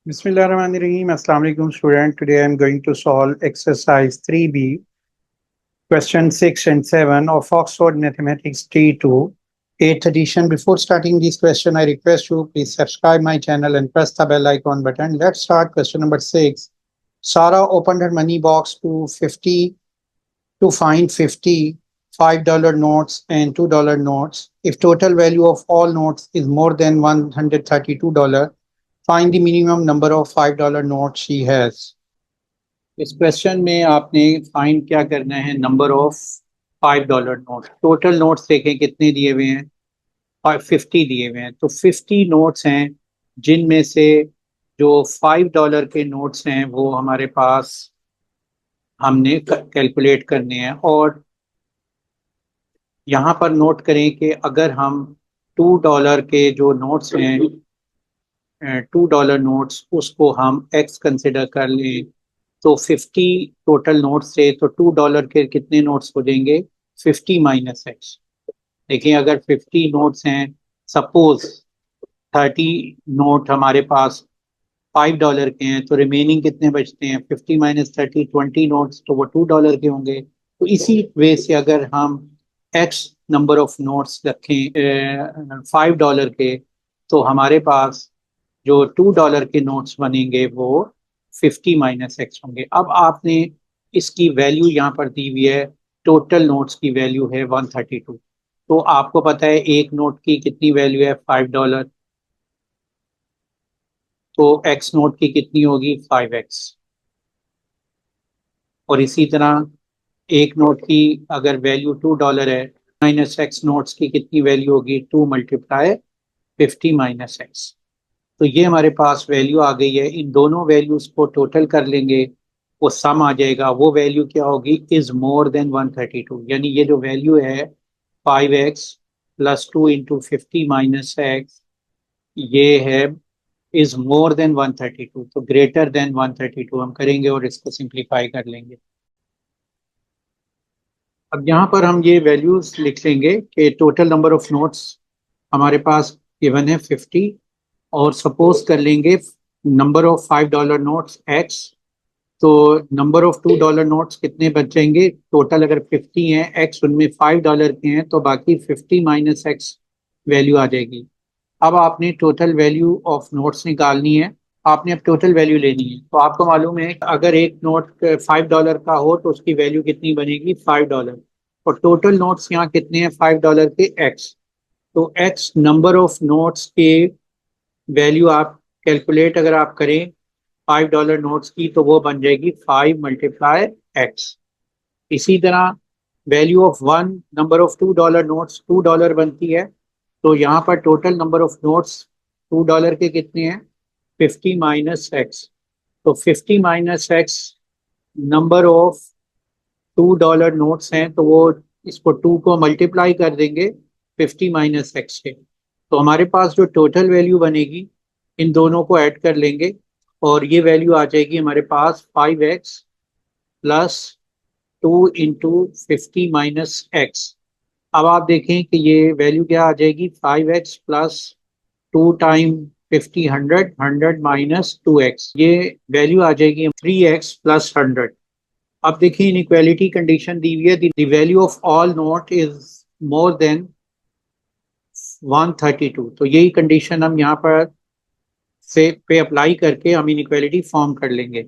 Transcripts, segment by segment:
Bismillahirrahmanirrahim. Assalamu alaikum student. Today I am going to solve exercise 3B, question 6 and 7 of Oxford Mathematics T2, 8th edition. Before starting this question, I request you please subscribe my channel and press the bell icon button. Let's start question number 6. Sarah opened her money box to find 50 $5 notes and $2 notes. If total value of all notes is more than $132, find the minimum number of $5 notes she has. इस question में आपने find क्या करना है, number of $5 note. Total notes देखें कितने दिए हुए हैं, 50 दिए हुए हैं। तो 50 नोट्स हैं जिनमें से जो $5 के नोट्स हैं वो हमारे पास हमने कैलकुलेट करने हैं। और यहाँ पर नोट करें कि अगर हम $2 के जो नोट्स हैं, $2 नोट्स, उसको हम एक्स कंसिडर कर लें तो 50 टोटल नोट्स थे, तो $2 के कितने नोट्स हो जाएंगे, 50 माइनस एक्स। देखिए अगर 50 नोट्स हैं, सपोज 30 नोट हमारे पास $5 के हैं, तो रिमेनिंग कितने बचते हैं, 50 माइनस 30, 20 नोट्स, तो वो $2 के होंगे। तो इसी वे से अगर हम एक्स नंबर ऑफ नोट्स रखें $5 के, तो हमारे पास जो $2 के नोट्स बनेंगे वो 50 माइनस एक्स होंगे। अब आपने इसकी वैल्यू यहाँ पर दी हुई है, टोटल नोट्स की वैल्यू है 132। तो आपको पता है एक नोट की कितनी वैल्यू है, $5, तो एक्स नोट की कितनी होगी, 5x। और इसी तरह एक नोट की अगर वैल्यू $2 है, माइनस एक्स नोट्स की कितनी वैल्यू होगी, 2 मल्टीप्लाई 50 माइनस एक्स। तो ये हमारे पास वैल्यू आ गई है। इन दोनों वैल्यूज को टोटल कर लेंगे, वो सम आ जाएगा। वो वैल्यू क्या होगी, इज मोर देन 132। यानी ये जो वैल्यू है 5x plus 2 into 50 minus x, ये है इज मोर देन 132, तो ग्रेटर देन 132 हम करेंगे और इसको सिंप्लीफाई कर लेंगे। अब यहाँ पर हम ये वैल्यूज लिख लेंगे कि टोटल नंबर ऑफ नोट्स हमारे पास गिवन है 50, और सपोज कर लेंगे नंबर ऑफ $5 नोट्स एक्स, तो नंबर ऑफ $2 नोट्स कितने बच जाएंगे, टोटल अगर 50 हैं, एक्स उनमें $5 के हैं, तो बाकी 50 माइनस एक्स वैल्यू आ जाएगी। अब आपने टोटल वैल्यू ऑफ नोट्स निकालनी है, आपने अब टोटल वैल्यू लेनी है। तो आपको मालूम है अगर एक नोट $5 का हो तो उसकी वैल्यू कितनी बनेगी, $5। और टोटल नोट्स यहाँ कितने हैं, $5 के, एक्स। तो एक्स नंबर ऑफ नोट्स के वैल्यू आप कैलकुलेट अगर आप करें $5 नोट्स की, तो वो बन जाएगी 5 मल्टीप्लाई एक्स। इसी तरह value of one number of $2 notes, $2 बनती है, तो यहाँ पर टोटल नंबर ऑफ नोट्स $2 के कितने हैं, 50 माइनस एक्स। तो 50 minus x number of $2 notes हैं, तो वो इसको 2 को मल्टीप्लाई कर देंगे 50 माइनस एक्स के, तो हमारे पास जो टोटल वैल्यू बनेगी, इन दोनों को ऐड कर लेंगे और ये वैल्यू आ जाएगी हमारे पास 5x plus 2 into 50 minus x. अब आप देखें कि ये वैल्यू क्या आ जाएगी, 5x plus 2 time 50 100, 100 minus 2x, ये वैल्यू आ जाएगी 3x प्लस 100। अब देखिए इनइक्वालिटी कंडीशन दी हुई है, the value of all note is more than 132। तो यही कंडीशन हम यहाँ पर से पे अप्लाई करके हम इनइक्वालिटी फॉर्म कर लेंगे।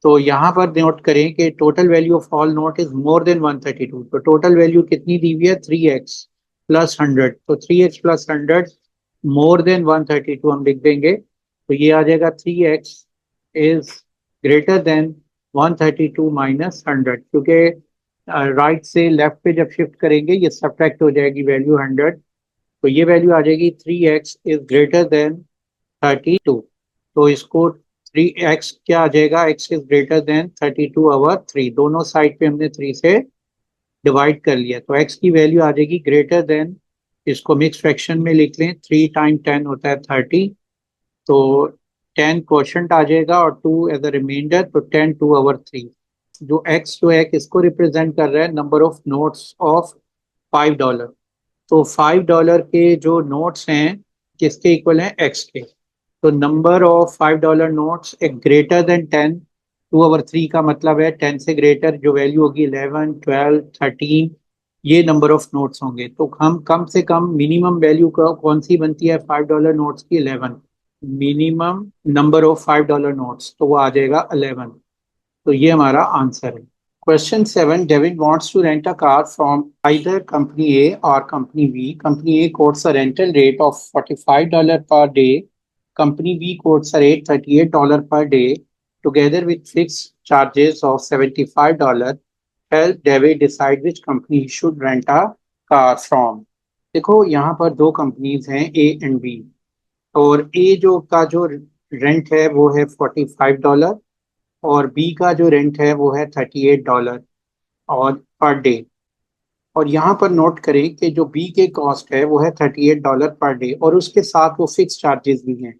तो यहाँ पर नोट करें कि total value of all note is more than 132। तो टोटल वैल्यू कितनी दी हुई है, 3x प्लस 100। तो 3x प्लस 100 मोर देन 132 हम लिख देंगे, तो ये आ जाएगा 3x is greater than 132 minus 100, क्योंकि राइट से लेफ्ट पे जब शिफ्ट करेंगे ये सब्ट्रैक्ट हो जाएगी वैल्यू 100, तो ये वैल्यू आ जाएगी 3x इज ग्रेटर देन 32। तो इसको 3x क्या आ जाएगा, x is greater than 32 over 3, दोनों साइड पे हमने 3 से डिवाइड कर लिया, तो x की वैल्यू आ जाएगी ग्रेटर देन, इसको मिक्स फ्रैक्शन में लिख लें, 3 टाइम 10 होता है 30, तो 10 क्वोशंट आ जाएगा और 2 एज अ रिमाइंडर, तो 10 2 ओवर 3। जो x जो है किसको रिप्रेजेंट कर रहा है, नंबर ऑफ नोट्स ऑफ $5। तो $5 के जो नोट्स हैं किसके इक्वल हैं, x के। तो नंबर ऑफ $5 नोट्स एक ग्रेटर देन 10, 2/3 का मतलब है 10 से ग्रेटर जो वैल्यू होगी 11, 12, 13, ये नंबर ऑफ नोट्स होंगे। तो हम कम से कम मिनिमम वैल्यू कौन सी बनती है $5 नोट्स की? 11। मिनिमम नंबर ऑफ $5 नोट्स, तो वो आ जाएगा 11। तो ये हमारा आंसर है। Question 7. David wants to rent a car from either Company A or Company B. Company A quotes a rental rate of $45 per day. Company B quotes a rate $38 per day, together with fixed charges of $75. Help David decide which company he should rent a car from. देखो यहाँ पर दो companies हैं A and B, और ए जो rent है वो है $45 और बी का जो रेंट है वो है $38 और पर डे। और यहाँ पर नोट करें कि जो बी के कॉस्ट है वो है $38 पर डे, और उसके साथ वो फिक्स चार्जेस भी हैं,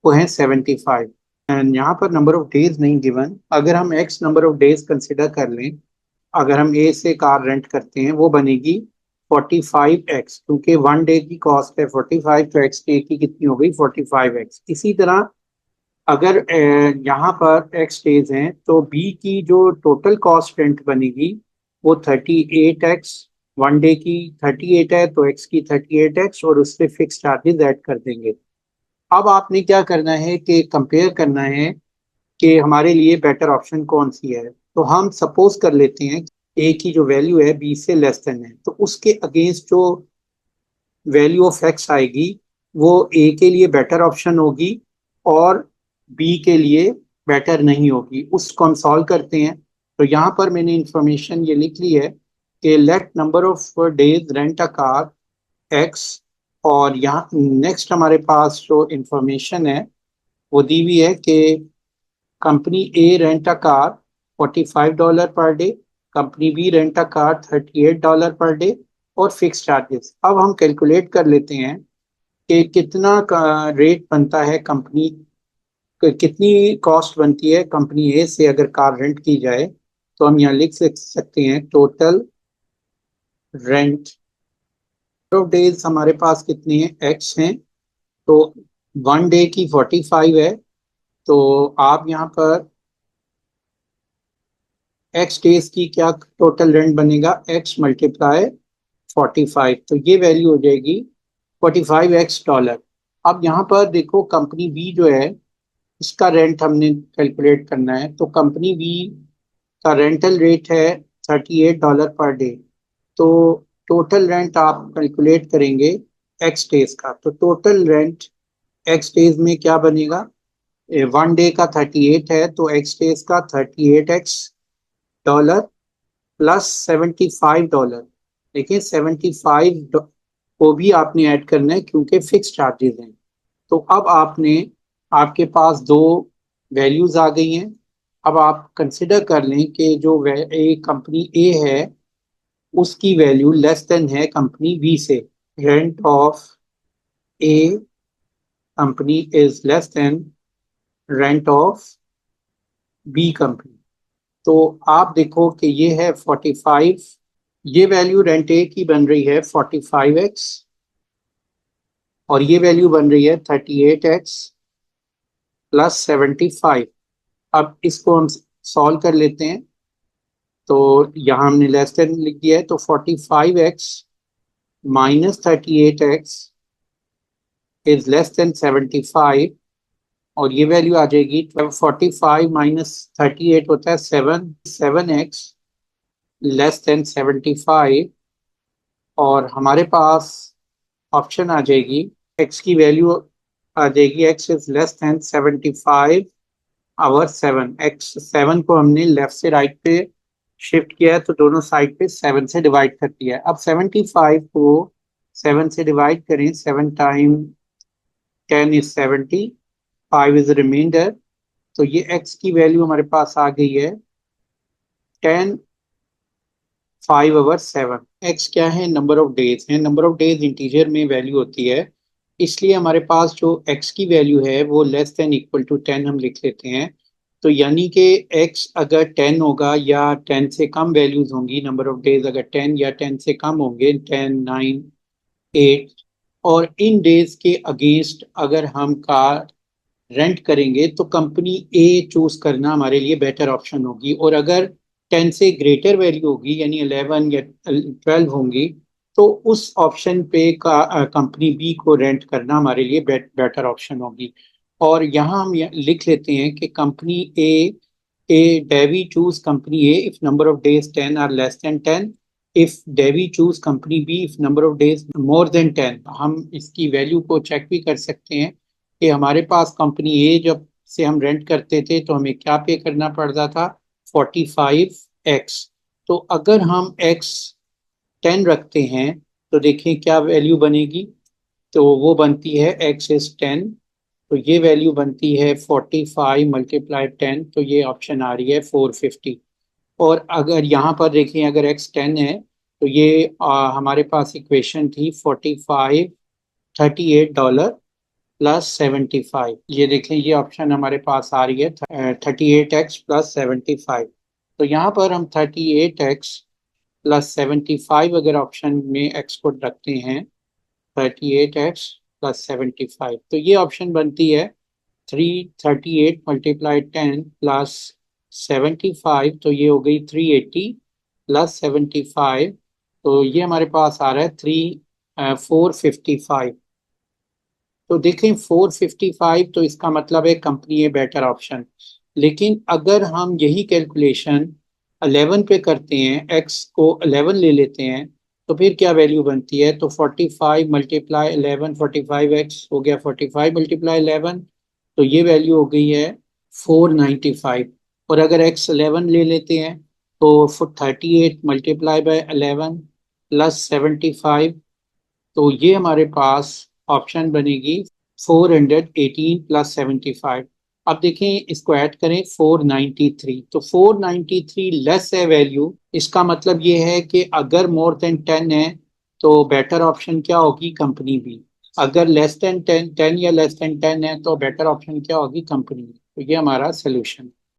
वो हैं 75। एंड यहाँ पर नंबर ऑफ डेज नहीं गिवन। अगर हम x number of days consider कर लें, अगर हम ए से कार रेंट करते हैं वो बनेगी 45x, क्योंकि वन डे की कॉस्ट है 45, तो एक्स डे की कितनी हो गई 45x। इसी तरह अगर यहाँ पर एक्स डेज हैं तो बी की जो टोटल कॉस्ट रेंट बनेगी वो 38x, वन डे की 38 है तो एक्स की 38x, और उससे फिक्स चार्जेस ऐड कर देंगे। अब आपने क्या करना है कि कंपेयर करना है कि हमारे लिए बेटर ऑप्शन कौन सी है। तो हम सपोज कर लेते हैं ए की जो वैल्यू है बी से लेस देन है, तो उसके अगेंस्ट जो वैल्यू ऑफ एक्स आएगी वो ए के लिए बेटर ऑप्शन होगी और बी के लिए बेटर नहीं होगी। उसको हम सॉल्व करते हैं। तो यहाँ पर मैंने इंफॉर्मेशन ये लिख ली है कि let number of days rent a car x, और यहाँ नेक्स्ट हमारे पास जो इंफॉर्मेशन है वो दी हुई है कि company A rent a car $45 per day, company B rent a car $38 per day, और फिक्स चार्जेस। अब हम कैलकुलेट कर लेते हैं कि कितना रेट बनता है कंपनी, कितनी कॉस्ट बनती है कंपनी ए से अगर कार रेंट की जाए। तो हम यहाँ लिख सकते हैं टोटल रेंट ऑफ डेज हमारे पास कितनी है, एक्स हैं, तो वन डे की 45 है, तो आप यहाँ पर एक्स डेज की क्या टोटल रेंट बनेगा, एक्स मल्टीप्लाई 45, तो ये वैल्यू हो जाएगी $45। अब यहाँ पर देखो कंपनी बी जो है इसका रेंट हमने कैलकुलेट करना है। तो कंपनी बी का रेंटल रेट है $38 पर डे। तो टोटल रेंट आप कैलकुलेट करेंगे एक्स डेज का, तो टोटल रेंट एक्स डेज में क्या बनेगा, वन डे का 38 है तो एक्स डेज का $38 प्लस $75। देखिए 75 को भी आपने ऐड करना है क्योंकि फिक्स चार्जेस हैं। तो अब आपके पास दो वैल्यूज आ गई हैं। अब आप कंसिडर कर लें कि जो कंपनी ए है उसकी वैल्यू लेस देन है कंपनी बी से। Rent of A company is less than rent of B company. तो आप देखो कि ये है 45, ये वैल्यू रेंट ए की बन रही है 45x, और ये वैल्यू बन रही है 38x प्लस 75। अब इसको हम सॉल्व कर लेते हैं। तो यहाँ हमने लेस देन लिख दिया है, तो 45x minus 38x is less than 75, और ये वैल्यू आ जाएगी 45 माइनस 38 होता है 7x लेस देन 75, और हमारे पास ऑप्शन आ जाएगी x की वैल्यू आ जाएगी x is less than 75 over 7। x 7 को हमने लेफ्ट से राइट पे शिफ्ट किया है तो दोनों साइड पे 7 से डिवाइड कर दिया है। अब 75 को 7 से डिवाइड करें, 7 टाइम 10 इज 70, 5 इज रिमाइंडर, तो ये x की वैल्यू हमारे पास आ गई है 10 5/7। एक्स क्या है, नंबर ऑफ डेज है। नंबर ऑफ डेज इंटीजर में वैल्यू होती है, इसलिए हमारे पास जो एक्स की वैल्यू है वो लेस देन इक्वल टू 10 हम लिख लेते हैं। तो यानी कि एक्स अगर 10 होगा या 10 से कम वैल्यूज होंगी, नंबर ऑफ डेज अगर 10 या 10 से कम होंगे, 10, 9, 8, और इन डेज के अगेंस्ट अगर हम कार रेंट करेंगे तो कंपनी ए चूज करना हमारे लिए बेटर ऑप्शन होगी। और अगर 10 से ग्रेटर वैल्यू होगी यानी 11 या 12 होंगी तो उस ऑप्शन पे का कंपनी बी को रेंट करना हमारे लिए बेटर ऑप्शन होगी। और यहाँ हम लिख लेते हैं कि company A Davy choose company A if number of days 10 are less than 10, if Davy choose company B if number of days more than 10। हम इसकी वैल्यू को चेक भी कर सकते हैं कि हमारे पास कंपनी ए जब से हम रेंट करते थे तो हमें क्या पे करना पड़ता था, 45x। तो अगर हम x 10 रखते हैं तो देखें क्या वैल्यू बनेगी, तो वो बनती है x इज 10, तो ये वैल्यू बनती है 45 मल्टीप्लाई 10, तो ये ऑप्शन आ रही है 450। और अगर यहाँ पर देखें अगर x 10 है तो ये हमारे पास इक्वेशन थी 45 $38 प्लस 75। ये देखें ये ऑप्शन हमारे पास आ रही है 38x प्लस 75। तो यहाँ पर हम 38x प्लस 75 अगर ऑप्शन में x को रखते हैं 38x प्लस 75, तो ये ऑप्शन बनती है 338 मल्टीप्लाई 10 प्लस 75, तो ये हो गई 380 प्लस 75, तो ये हमारे पास आ रहा है 455। तो देखें 455 तो इसका मतलब है कंपनी है बेटर ऑप्शन। लेकिन अगर हम यही कैलकुलेशन 11 पे करते हैं, x को 11 ले लेते हैं तो फिर क्या वैल्यू बनती है, तो 45 मल्टीप्लाई 11, 45x हो गया 45 मल्टीप्लाई 11, तो ये वैल्यू हो गई है 495। और अगर x 11 ले लेते हैं तो 38 मल्टीप्लाई बाय 11 प्लस 75, तो ये हमारे पास ऑप्शन बनेगी 418 प्लस 75। अब देखें इसको ऐड करें 493, तो 493 लेस है वैल्यू, इसका मतलब ये है कि अगर मोर देन 10 है तो बेटर ऑप्शन क्या होगी, कंपनी बी। अगर लेस देन 10 या लेस देन 10 है तो बेटर ऑप्शन क्या होगी, कंपनी बी। तो ये हमारा सोल्यूशन।